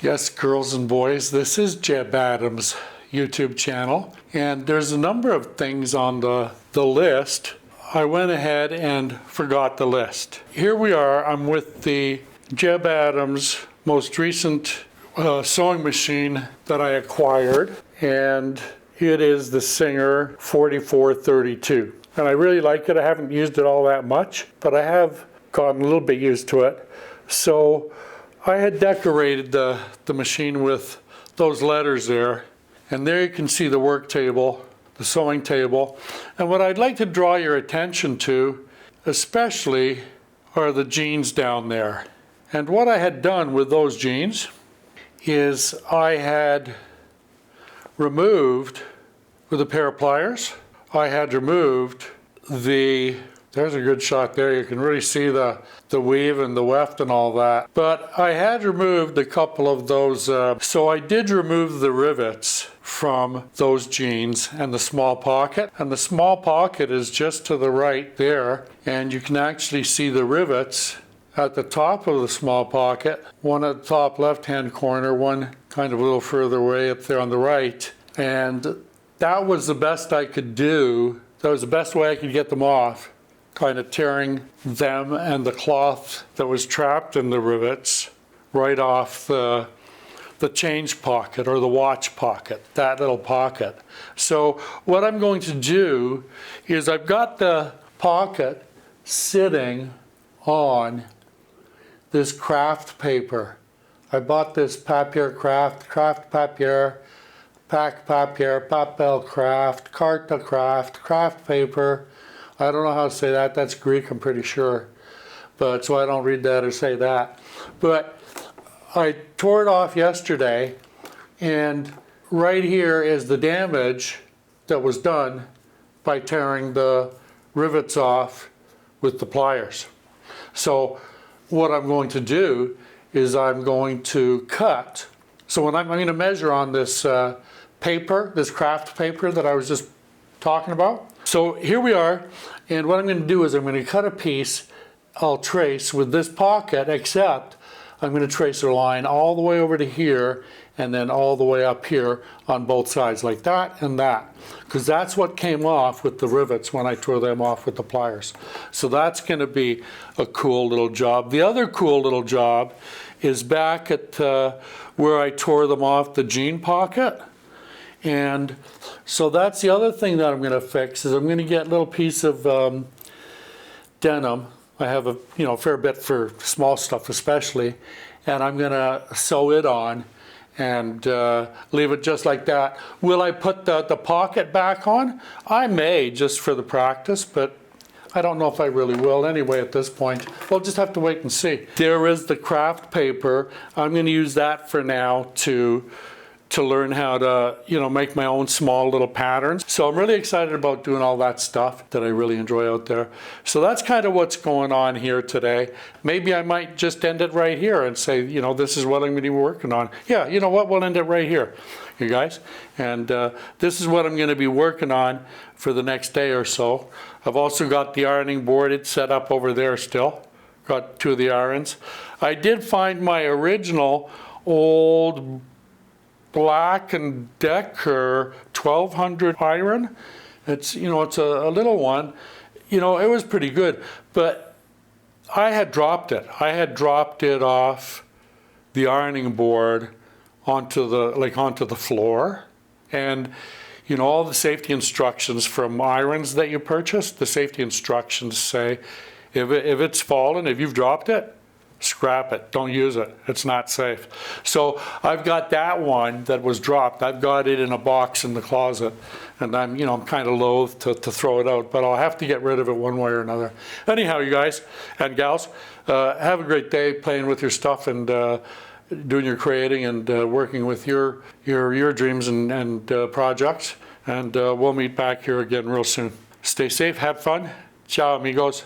Yes, girls and boys, this is Jebb Adams' YouTube channel, and there's a number of things on the list. I went ahead and forgot the list. Here we are, I'm with the Jebb Adams most recent sewing machine that I acquired, and it is the Singer 4432. And I really like it. I haven't used it all that much, but I have gotten a little bit used to it. So I had decorated the machine with those letters there, and there you can see the work table, the sewing table. And what I'd like to draw your attention to, especially, are the jeans down there. And what I had done with those jeans is I had removed, with a pair of pliers, I had removed there's a good shot there, you can really see the weave and the weft and all that. But I had removed a couple of those, so I did remove the rivets from those jeans and the small pocket. And the small pocket is just to the right there, and you can actually see the rivets at the top of the small pocket, one at the top left-hand corner, one kind of a little further away up there on the right. And that was the best I could do. That was the best way I could get them off, kind of tearing them and the cloth that was trapped in the rivets right off the change pocket or the watch pocket, that little pocket. So what I'm going to do is I've got the pocket sitting on this craft paper. I bought this papier craft papier, pack papier, papel craft, carta craft paper. I don't know how to say that. That's Greek, I'm pretty sure. But so I don't read that or say that. But I tore it off yesterday, and right here is the damage that was done by tearing the rivets off with the pliers. So what I'm going to do is I'm going to cut. So when I'm going to measure on this paper, this craft paper that I was just talking about. So here we are, and what I'm going to do is I'm going to cut a piece. I'll trace with this pocket, except I'm going to trace a line all the way over to here and then all the way up here on both sides, like that and that, because that's what came off with the rivets when I tore them off with the pliers. So that's going to be a cool little job. The other cool little job is back at where I tore them off the jean pocket. And so that's the other thing that I'm going to fix, is I'm going to get a little piece of denim. I have a fair bit for small stuff especially, and I'm going to sew it on and leave it just like that. Will I put the pocket back on? I may, just for the practice, but I don't know if I really will anyway at this point. We'll just have to wait and see. There is the craft paper. I'm going to use that for now to learn how to, make my own small little patterns. So I'm really excited about doing all that stuff that I really enjoy out there. So that's kind of what's going on here today. Maybe I might just end it right here and say, this is what I'm going to be working on. Yeah, you know what, we'll end it right here, you guys. And this is what I'm going to be working on for the next day or so. I've also got the ironing board. It's set up over there still. Got two of the irons. I did find my original old Black & Decker 1200 iron. It's it's a little one. It was pretty good, but I had dropped it. I had dropped it off the ironing board onto the floor, and all the safety instructions from irons that you purchase, the safety instructions say if it's fallen, if you've dropped it, scrap it, don't use it, it's not safe. So I've got that one that was dropped. I've got it in a box in the closet, and I'm kind of loath to throw it out, but I'll have to get rid of it one way or another. Anyhow, you guys and gals, have a great day playing with your stuff and doing your creating and working with your dreams and projects, and we'll meet back here again real soon. Stay safe, have fun. Ciao, amigos.